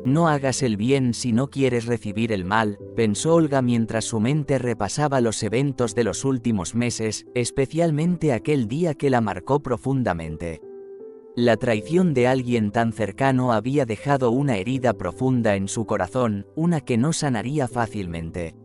No hagas el bien si no quieres recibir el mal, pensó Olga mientras su mente repasaba los eventos de los últimos meses, especialmente aquel día que la marcó profundamente. La traición de alguien tan cercano había dejado una herida profunda en su corazón, una que no sanaría fácilmente.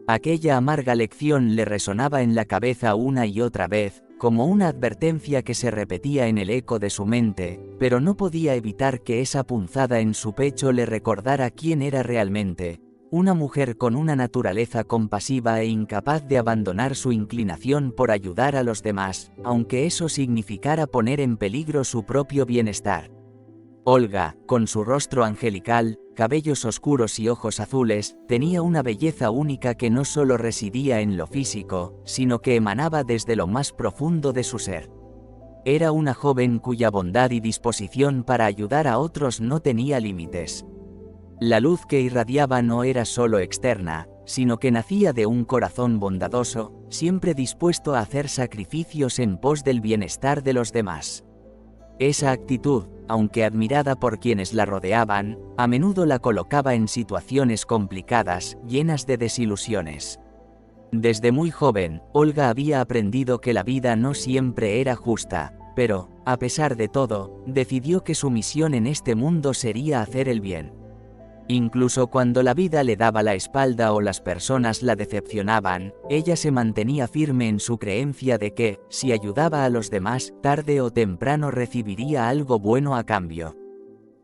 Aquella amarga lección le resonaba en la cabeza una y otra vez, como una advertencia que se repetía en el eco de su mente, pero no podía evitar que esa punzada en su pecho le recordara quién era realmente, una mujer con una naturaleza compasiva e incapaz de abandonar su inclinación por ayudar a los demás, aunque eso significara poner en peligro su propio bienestar. Olga, con su rostro angelical, cabellos oscuros y ojos azules, tenía una belleza única que no solo residía en lo físico, sino que emanaba desde lo más profundo de su ser. Era una joven cuya bondad y disposición para ayudar a otros no tenía límites. La luz que irradiaba no era solo externa, sino que nacía de un corazón bondadoso, siempre dispuesto a hacer sacrificios en pos del bienestar de los demás. Esa actitud, aunque admirada por quienes la rodeaban, a menudo la colocaba en situaciones complicadas, llenas de desilusiones. Desde muy joven, Olga había aprendido que la vida no siempre era justa, pero, a pesar de todo, decidió que su misión en este mundo sería hacer el bien. Incluso cuando la vida le daba la espalda o las personas la decepcionaban, ella se mantenía firme en su creencia de que, si ayudaba a los demás, tarde o temprano recibiría algo bueno a cambio.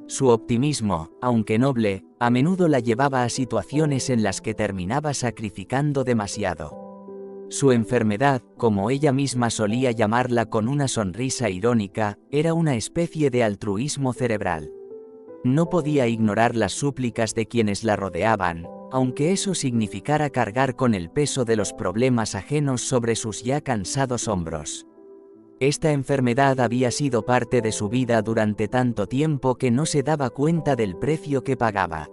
Su optimismo, aunque noble, a menudo la llevaba a situaciones en las que terminaba sacrificando demasiado. Su enfermedad, como ella misma solía llamarla con una sonrisa irónica, era una especie de altruismo cerebral. No podía ignorar las súplicas de quienes la rodeaban, aunque eso significara cargar con el peso de los problemas ajenos sobre sus ya cansados hombros. Esta enfermedad había sido parte de su vida durante tanto tiempo que no se daba cuenta del precio que pagaba.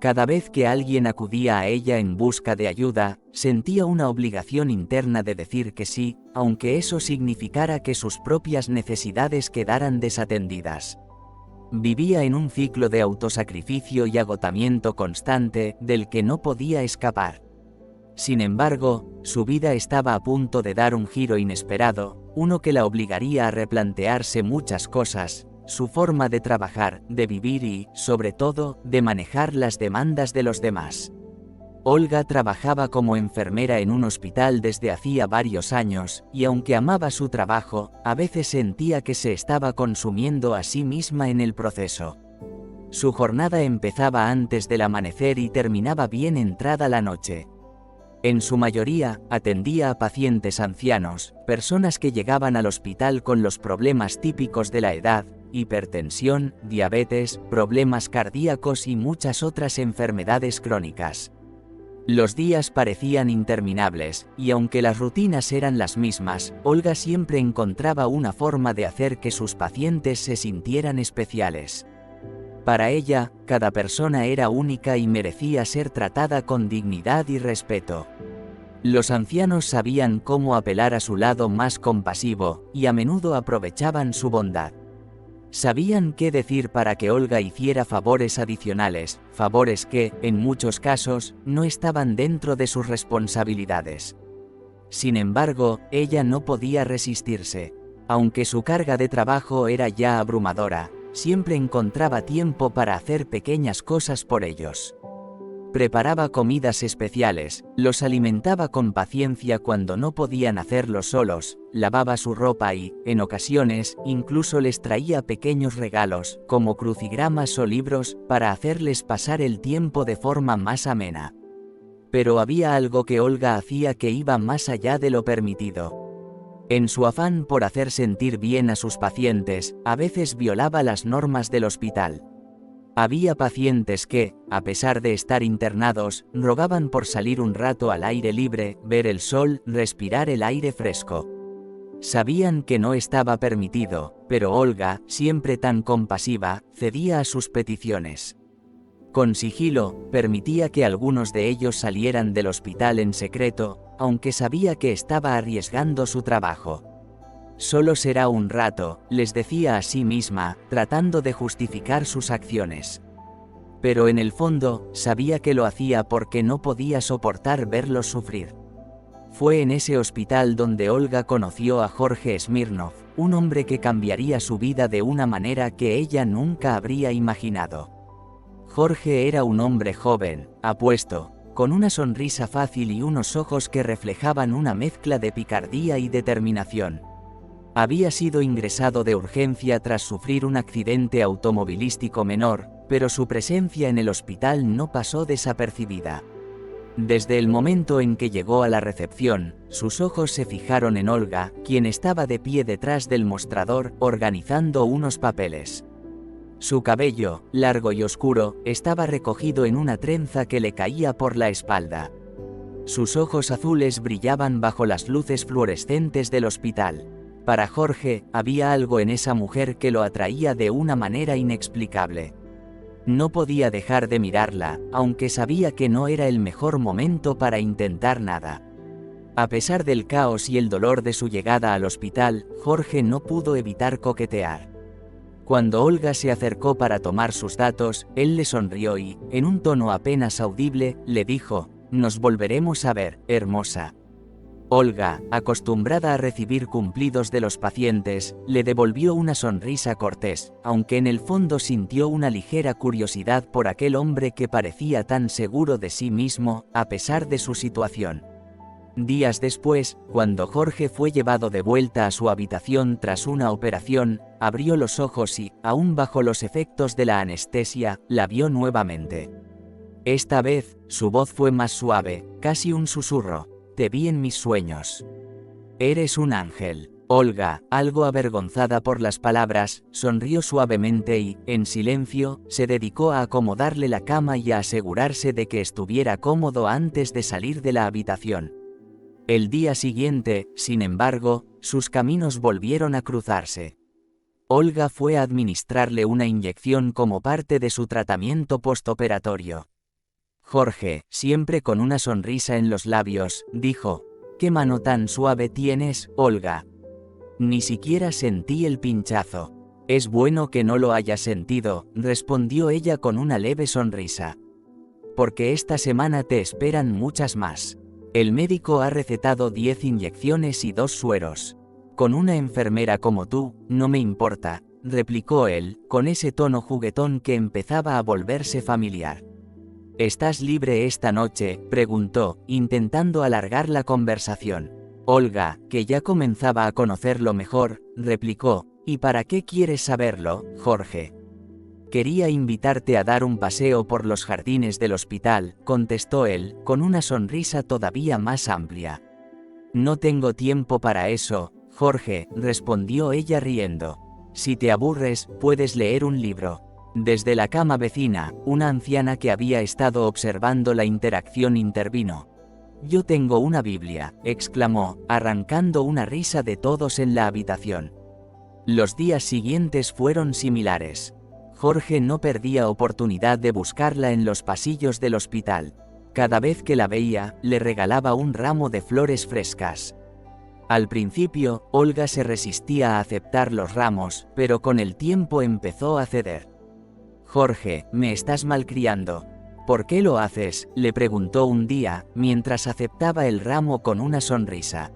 Cada vez que alguien acudía a ella en busca de ayuda, sentía una obligación interna de decir que sí, aunque eso significara que sus propias necesidades quedaran desatendidas. Vivía en un ciclo de autosacrificio y agotamiento constante, del que no podía escapar. Sin embargo, su vida estaba a punto de dar un giro inesperado, uno que la obligaría a replantearse muchas cosas, su forma de trabajar, de vivir y, sobre todo, de manejar las demandas de los demás. Olga trabajaba como enfermera en un hospital desde hacía varios años, y aunque amaba su trabajo, a veces sentía que se estaba consumiendo a sí misma en el proceso. Su jornada empezaba antes del amanecer y terminaba bien entrada la noche. En su mayoría, atendía a pacientes ancianos, personas que llegaban al hospital con los problemas típicos de la edad, hipertensión, diabetes, problemas cardíacos y muchas otras enfermedades crónicas. Los días parecían interminables, y aunque las rutinas eran las mismas, Olga siempre encontraba una forma de hacer que sus pacientes se sintieran especiales. Para ella, cada persona era única y merecía ser tratada con dignidad y respeto. Los ancianos sabían cómo apelar a su lado más compasivo, y a menudo aprovechaban su bondad. Sabían qué decir para que Olga hiciera favores adicionales, favores que, en muchos casos, no estaban dentro de sus responsabilidades. Sin embargo, ella no podía resistirse. Aunque su carga de trabajo era ya abrumadora, siempre encontraba tiempo para hacer pequeñas cosas por ellos. Preparaba comidas especiales, los alimentaba con paciencia cuando no podían hacerlo solos, lavaba su ropa y, en ocasiones, incluso les traía pequeños regalos, como crucigramas o libros, para hacerles pasar el tiempo de forma más amena. Pero había algo que Olga hacía que iba más allá de lo permitido. En su afán por hacer sentir bien a sus pacientes, a veces violaba las normas del hospital. Había pacientes que, a pesar de estar internados, rogaban por salir un rato al aire libre, ver el sol, respirar el aire fresco. Sabían que no estaba permitido, pero Olga, siempre tan compasiva, cedía a sus peticiones. Con sigilo, permitía que algunos de ellos salieran del hospital en secreto, aunque sabía que estaba arriesgando su trabajo. Solo será un rato, les decía a sí misma, tratando de justificar sus acciones. pero en el fondo, sabía que lo hacía porque no podía soportar verlos sufrir. Fue en ese hospital donde Olga conoció a Jorge Smirnov, un hombre que cambiaría su vida de una manera que ella nunca habría imaginado. Jorge era un hombre joven, apuesto, con una sonrisa fácil y unos ojos que reflejaban una mezcla de picardía y determinación. Había sido ingresado de urgencia tras sufrir un accidente automovilístico menor, pero su presencia en el hospital no pasó desapercibida. Desde el momento en que llegó a la recepción, sus ojos se fijaron en Olga, quien estaba de pie detrás del mostrador, organizando unos papeles. Su cabello, largo y oscuro, estaba recogido en una trenza que le caía por la espalda. Sus ojos azules brillaban bajo las luces fluorescentes del hospital. Para Jorge, había algo en esa mujer que lo atraía de una manera inexplicable. No podía dejar de mirarla, aunque sabía que no era el mejor momento para intentar nada. A pesar del caos y el dolor de su llegada al hospital, Jorge no pudo evitar coquetear. Cuando Olga se acercó para tomar sus datos, él le sonrió y, en un tono apenas audible, le dijo: «Nos volveremos a ver, hermosa». Olga, acostumbrada a recibir cumplidos de los pacientes, le devolvió una sonrisa cortés, aunque en el fondo sintió una ligera curiosidad por aquel hombre que parecía tan seguro de sí mismo, a pesar de su situación. Días después, cuando Jorge fue llevado de vuelta a su habitación tras una operación, abrió los ojos y, aún bajo los efectos de la anestesia, la vio nuevamente. Esta vez, su voz fue más suave, casi un susurro: «Te vi en mis sueños. Eres un ángel». Olga, algo avergonzada por las palabras, sonrió suavemente y, en silencio, se dedicó a acomodarle la cama y a asegurarse de que estuviera cómodo antes de salir de la habitación. El día siguiente, sin embargo, sus caminos volvieron a cruzarse. Olga fue a administrarle una inyección como parte de su tratamiento postoperatorio. Jorge, siempre con una sonrisa en los labios, dijo: «¿Qué mano tan suave tienes, Olga?» «Ni siquiera sentí el pinchazo». «Es bueno que no lo hayas sentido», respondió ella con una leve sonrisa. «Porque esta semana te esperan muchas más. El médico ha recetado 10 inyecciones y 2 sueros. Con una enfermera como tú, no me importa», replicó él, con ese tono juguetón que empezaba a volverse familiar. «¿Estás libre esta noche?», preguntó, intentando alargar la conversación. Olga, que ya comenzaba a conocerlo mejor, replicó: «¿Y para qué quieres saberlo, Jorge?» «Quería invitarte a dar un paseo por los jardines del hospital», contestó él, con una sonrisa todavía más amplia. «No tengo tiempo para eso, Jorge», respondió ella riendo. «Si te aburres, puedes leer un libro». Desde la cama vecina, una anciana que había estado observando la interacción intervino. «Yo tengo una Biblia», exclamó, arrancando una risa de todos en la habitación. Los días siguientes fueron similares. Jorge no perdía oportunidad de buscarla en los pasillos del hospital. Cada vez que la veía, le regalaba un ramo de flores frescas. Al principio, Olga se resistía a aceptar los ramos, pero con el tiempo empezó a ceder. «Jorge, me estás malcriando». «¿Por qué lo haces?», le preguntó un día, mientras aceptaba el ramo con una sonrisa.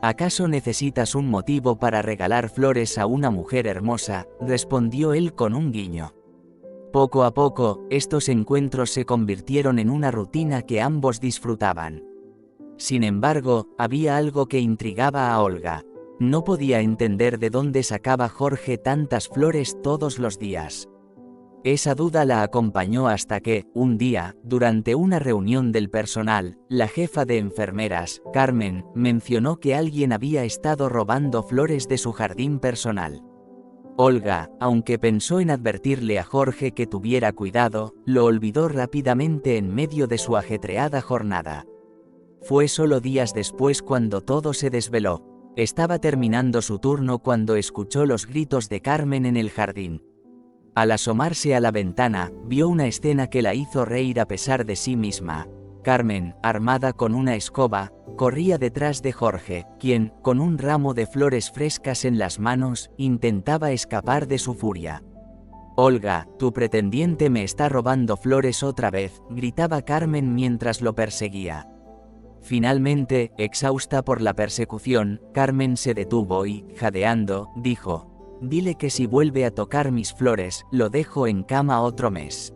«¿Acaso necesitas un motivo para regalar flores a una mujer hermosa?», respondió él con un guiño. Poco a poco, estos encuentros se convirtieron en una rutina que ambos disfrutaban. Sin embargo, había algo que intrigaba a Olga. No podía entender de dónde sacaba Jorge tantas flores todos los días. Esa duda la acompañó hasta que, un día, durante una reunión del personal, la jefa de enfermeras, Carmen, mencionó que alguien había estado robando flores de su jardín personal. Olga, aunque pensó en advertirle a Jorge que tuviera cuidado, lo olvidó rápidamente en medio de su ajetreada jornada. Fue solo días después cuando todo se desveló. Estaba terminando su turno cuando escuchó los gritos de Carmen en el jardín. Al asomarse a la ventana, vio una escena que la hizo reír a pesar de sí misma. Carmen, armada con una escoba, corría detrás de Jorge, quien, con un ramo de flores frescas en las manos, intentaba escapar de su furia. Olga, tu pretendiente me está robando flores otra vez, gritaba Carmen mientras lo perseguía. Finalmente, exhausta por la persecución, Carmen se detuvo y, jadeando, dijo: «Dile que si vuelve a tocar mis flores, lo dejo en cama otro mes.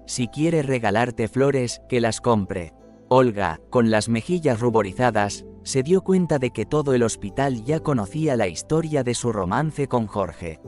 Si quiere regalarte flores, que las compre». Olga, con las mejillas ruborizadas, se dio cuenta de que todo el hospital ya conocía la historia de su romance con Jorge.